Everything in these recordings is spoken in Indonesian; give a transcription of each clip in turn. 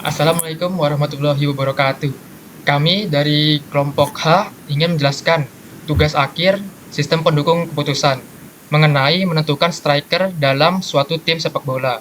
Assalamualaikum warahmatullahi wabarakatuh. Kami dari kelompok H ingin menjelaskan tugas akhir sistem pendukung keputusan mengenai menentukan striker dalam suatu tim sepak bola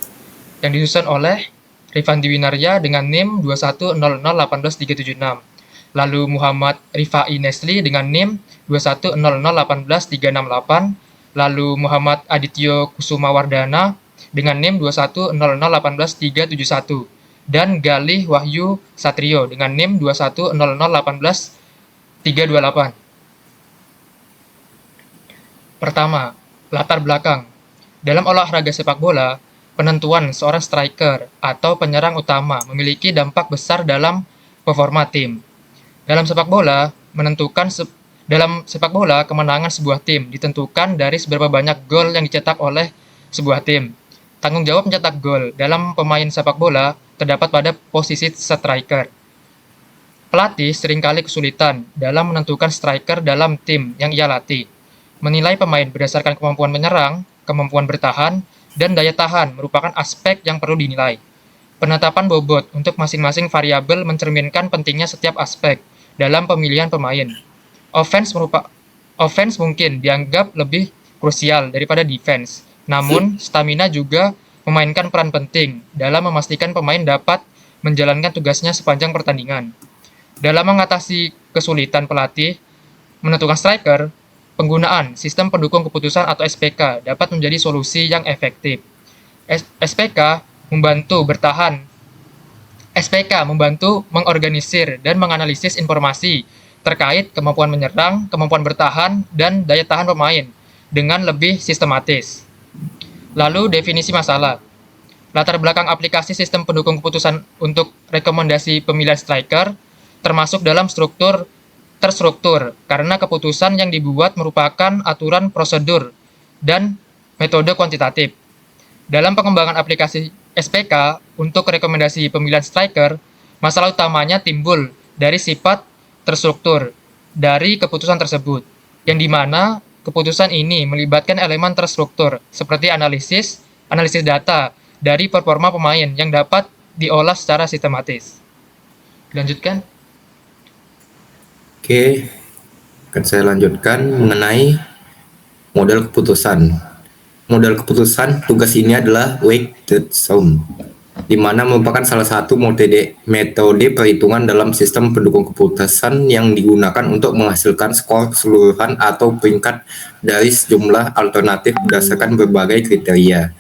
yang disusun oleh Rifandi Winarya dengan NIM 210018376. Lalu Muhammad Rifai Nesli dengan NIM 210018368. Lalu Muhammad Adityo Kusuma Wardana dengan NIM 210018371 dan Galih Wahyu Satrio dengan NIM 210018328. Pertama, latar belakang. Dalam olahraga sepak bola, penentuan seorang striker atau penyerang utama memiliki dampak besar dalam performa tim. Dalam sepak bola, kemenangan sebuah tim ditentukan dari seberapa banyak gol yang dicetak oleh sebuah tim. Tanggung jawab mencetak gol dalam pemain sepak bola terdapat pada posisi striker. Pelatih seringkali kesulitan dalam menentukan striker dalam tim yang ia latih. Menilai pemain berdasarkan kemampuan menyerang, kemampuan bertahan, dan daya tahan merupakan aspek yang perlu dinilai. Penetapan bobot untuk masing-masing variabel mencerminkan pentingnya setiap aspek dalam pemilihan pemain. Offense mungkin dianggap lebih krusial daripada defense, namun stamina juga memainkan peran penting dalam memastikan pemain dapat menjalankan tugasnya sepanjang pertandingan. Dalam mengatasi kesulitan pelatih menentukan striker, penggunaan sistem pendukung keputusan atau SPK dapat menjadi solusi yang efektif. SPK membantu bertahan SPK membantu mengorganisir dan menganalisis informasi terkait kemampuan menyerang, kemampuan bertahan, dan daya tahan pemain dengan lebih sistematis. Lalu definisi masalah. Latar belakang aplikasi sistem pendukung keputusan untuk rekomendasi pemilihan striker termasuk dalam terstruktur karena keputusan yang dibuat merupakan aturan prosedur dan metode kuantitatif. Dalam pengembangan aplikasi SPK untuk rekomendasi pemilihan striker, masalah utamanya timbul dari sifat terstruktur dari keputusan tersebut, yang dimana keputusan ini melibatkan elemen terstruktur seperti analisis data dari performa pemain yang dapat diolah secara sistematis. Lanjutkan. Oke, akan saya lanjutkan mengenai model keputusan. Model keputusan tugas ini adalah weighted sum, di mana merupakan salah satu metode perhitungan dalam sistem pendukung keputusan yang digunakan untuk menghasilkan skor keseluruhan atau peringkat dari sejumlah alternatif berdasarkan berbagai kriteria.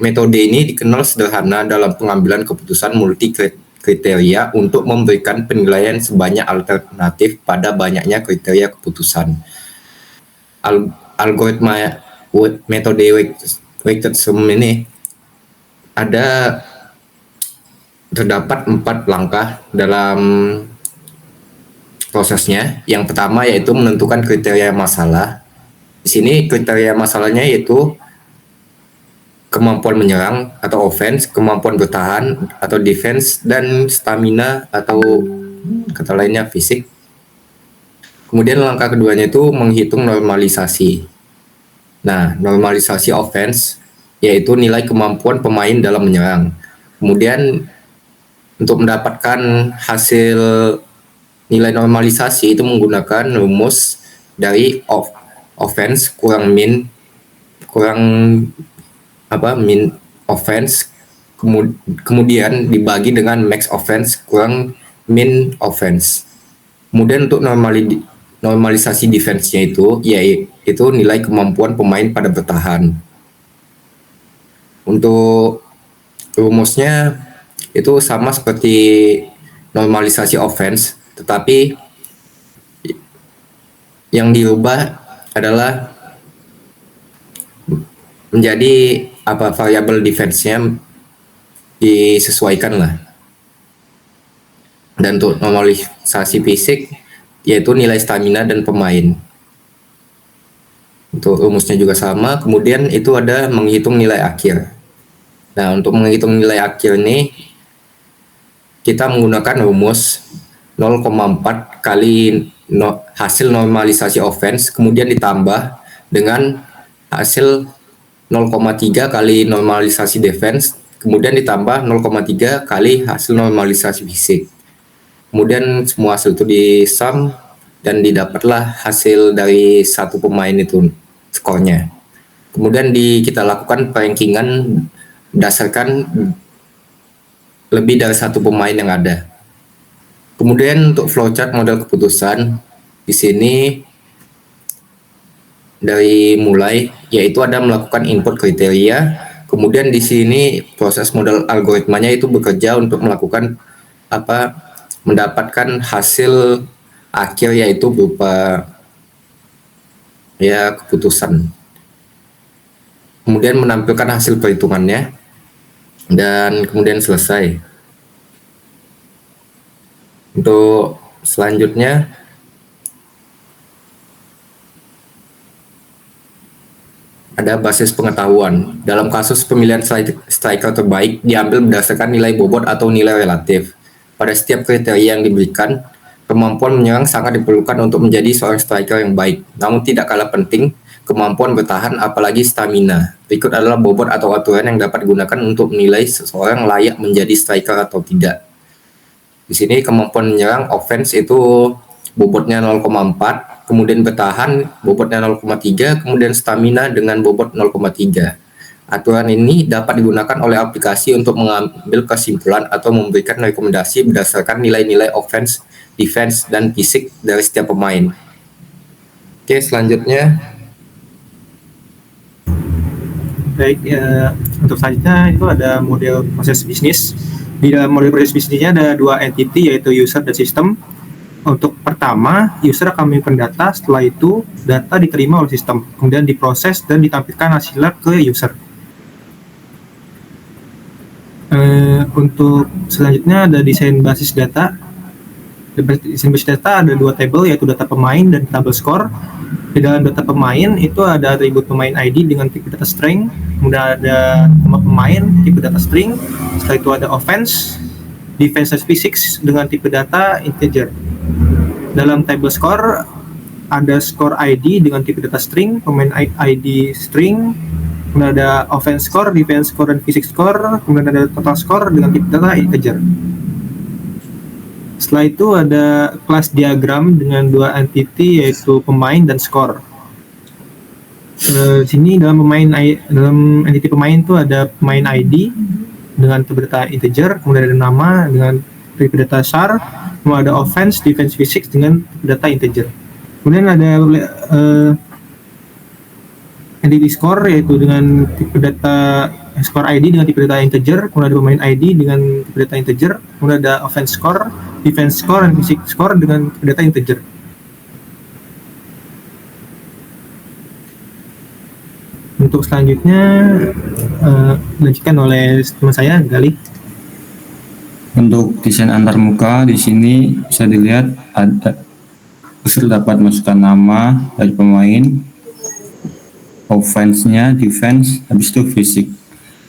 Metode ini dikenal sederhana dalam pengambilan keputusan multi kriteria untuk memberikan penilaian sebanyak alternatif pada banyaknya kriteria keputusan. Algoritma metode weighted sum ini terdapat 4 langkah dalam prosesnya. Yang pertama yaitu menentukan kriteria masalah. Di sini kriteria masalahnya yaitu kemampuan menyerang atau offense, kemampuan bertahan atau defense, dan stamina atau kata lainnya fisik. Kemudian langkah keduanya itu menghitung normalisasi. Nah, normalisasi offense yaitu nilai kemampuan pemain dalam menyerang. Kemudian untuk mendapatkan hasil nilai normalisasi itu menggunakan rumus dari offense kurang min offense kemudian dibagi dengan max offense kurang min offense. Kemudian untuk normalisasi defense-nya itu yaitu nilai kemampuan pemain pada bertahan. Untuk rumusnya itu sama seperti normalisasi offense, tetapi yang dirubah adalah menjadi variabel defense-nya disesuaikan lah. Dan untuk normalisasi fisik yaitu nilai stamina dan pemain. Untuk rumusnya juga sama. Kemudian itu ada menghitung nilai akhir. Nah, untuk menghitung nilai akhir ini kita menggunakan rumus 0,4 kali hasil normalisasi offense kemudian ditambah dengan hasil 0,3 kali normalisasi defense kemudian ditambah 0,3 kali hasil normalisasi fisik. Kemudian semua hasil itu disum dan didapatlah hasil dari satu pemain itu skornya. Kemudian kita lakukan rankingan berdasarkan lebih dari satu pemain yang ada. Kemudian untuk flowchart model keputusan di sini dari mulai yaitu ada melakukan input kriteria, kemudian di sini proses model algoritmanya itu bekerja untuk melakukan mendapatkan hasil akhir yaitu berupa ya keputusan. Kemudian menampilkan hasil perhitungannya dan kemudian selesai. Untuk selanjutnya ada basis pengetahuan. Dalam kasus pemilihan striker terbaik diambil berdasarkan nilai bobot atau nilai relatif. Pada setiap kriteria yang diberikan, kemampuan menyerang sangat diperlukan untuk menjadi seorang striker yang baik. Namun tidak kalah penting, kemampuan bertahan apalagi stamina. Berikut adalah bobot atau aturan yang dapat digunakan untuk menilai seseorang layak menjadi striker atau tidak. Di sini kemampuan menyerang offense itu bobotnya 0,4, kemudian bertahan bobotnya 0,3, kemudian stamina dengan bobot 0,3. Aturan ini dapat digunakan oleh aplikasi untuk mengambil kesimpulan atau memberikan rekomendasi berdasarkan nilai-nilai offense, defense, dan fisik dari setiap pemain. Oke, selanjutnya. Baik, untuk selanjutnya itu ada model proses bisnis. Di dalam model proses bisnisnya ada dua entity yaitu user dan sistem. Untuk pertama, user akan menyimpan data, setelah itu data diterima oleh sistem, kemudian diproses dan ditampilkan hasilnya ke user. Untuk selanjutnya ada desain basis data. Desain basis data ada dua tabel yaitu data pemain dan tabel score. Di dalam data pemain itu ada atribut pemain ID dengan tipe data string, kemudian ada nama pemain tipe data string, setelah itu ada offense, defense dan physics dengan tipe data integer. Dalam table score ada score ID dengan tipe data string, pemain ID string, kemudian ada offense score, defense score, dan physics score, kemudian ada total score dengan tipe data integer. Setelah itu ada kelas diagram dengan dua entity yaitu pemain dan skor. Sini dalam entity pemain itu ada pemain ID dengan tipe data integer, kemudian ada nama dengan tipe data char, kemudian ada offense, defense, physics dengan tipe data integer. Kemudian ada entity score yaitu dengan tipe data score ID dengan tipe data integer, kemudian ada pemain ID dengan tipe data integer, kemudian ada offense score, defense score, dan physics score dengan tipe data integer. Untuk selanjutnya dilanjutkan oleh teman saya Gali. Untuk desain antarmuka di sini bisa dilihat ada user dapat masukkan nama dari pemain, offense-nya, defense, habis itu fisik.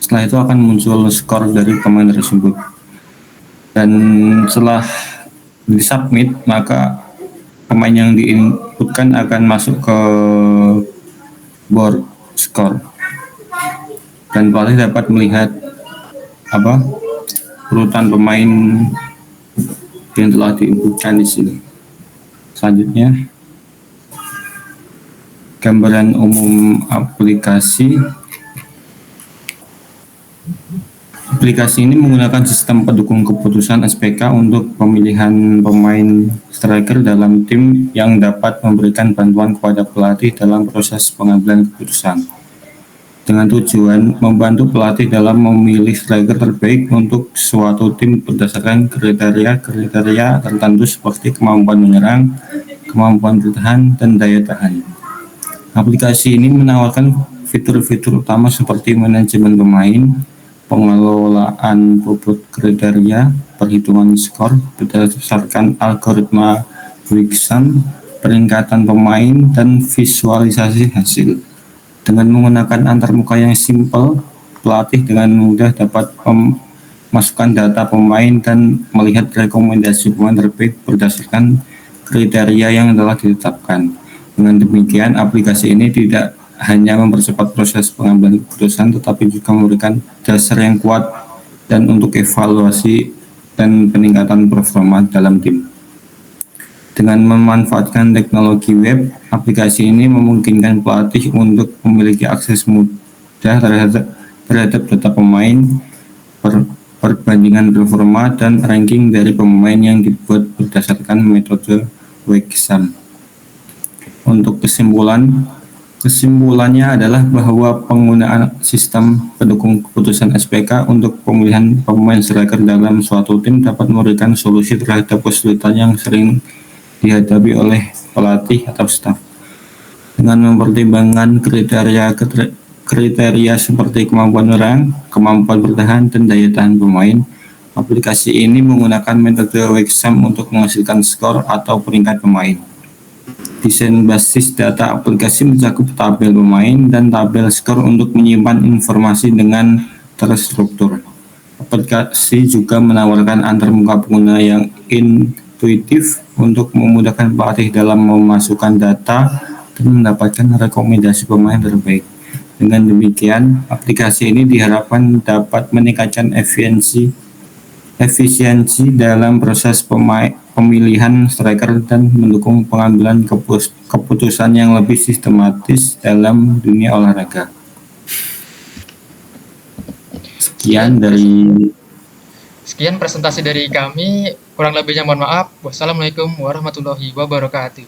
Setelah itu akan muncul skor dari pemain tersebut. Dan setelah disubmit, maka pemain yang diinputkan akan masuk ke board skor. Dan pelatih dapat melihat urutan pemain yang telah diinputkan di sini. Selanjutnya, gambaran umum aplikasi. Aplikasi ini menggunakan sistem pendukung keputusan SPK untuk pemilihan pemain striker dalam tim yang dapat memberikan bantuan kepada pelatih dalam proses pengambilan keputusan. Dengan tujuan membantu pelatih dalam memilih striker terbaik untuk suatu tim berdasarkan kriteria tertentu seperti kemampuan menyerang, kemampuan bertahan, dan daya tahan. Aplikasi ini menawarkan fitur-fitur utama seperti manajemen pemain, pengelolaan bobot kriteria, perhitungan skor berdasarkan algoritma Wixon, peringkatan pemain, dan visualisasi hasil. Dengan menggunakan antarmuka yang simpel, pelatih dengan mudah dapat memasukkan data pemain dan melihat rekomendasi pemain terbaik berdasarkan kriteria yang telah ditetapkan. Dengan demikian, aplikasi ini tidak hanya mempercepat proses pengambilan keputusan, tetapi juga memberikan dasar yang kuat dan untuk evaluasi dan peningkatan performa dalam tim. Dengan memanfaatkan teknologi web, aplikasi ini memungkinkan pelatih untuk memiliki akses mudah terhadap data pemain, perbandingan performa, dan ranking dari pemain yang dibuat berdasarkan metode WEXAM. Untuk kesimpulannya adalah bahwa penggunaan sistem pendukung keputusan SPK untuk pemilihan pemain striker dalam suatu tim dapat memberikan solusi terhadap kesulitan yang sering dihadapi oleh pelatih atau staf. Dengan mempertimbangkan kriteria seperti kemampuan menyerang, kemampuan bertahan, dan daya tahan pemain, aplikasi ini menggunakan metode WEXAM untuk menghasilkan skor atau peringkat pemain. Desain basis data aplikasi mencakup tabel pemain dan tabel skor untuk menyimpan informasi dengan terstruktur. Aplikasi juga menawarkan antarmuka pengguna yang intuitif untuk memudahkan pelatih dalam memasukkan data dan mendapatkan rekomendasi pemain terbaik. Dengan demikian, aplikasi ini diharapkan dapat meningkatkan efisiensi dalam proses pemilihan striker dan mendukung pengambilan keputusan yang lebih sistematis dalam dunia olahraga. Sekian presentasi dari kami, kurang lebihnya mohon maaf. Wassalamualaikum warahmatullahi wabarakatuh.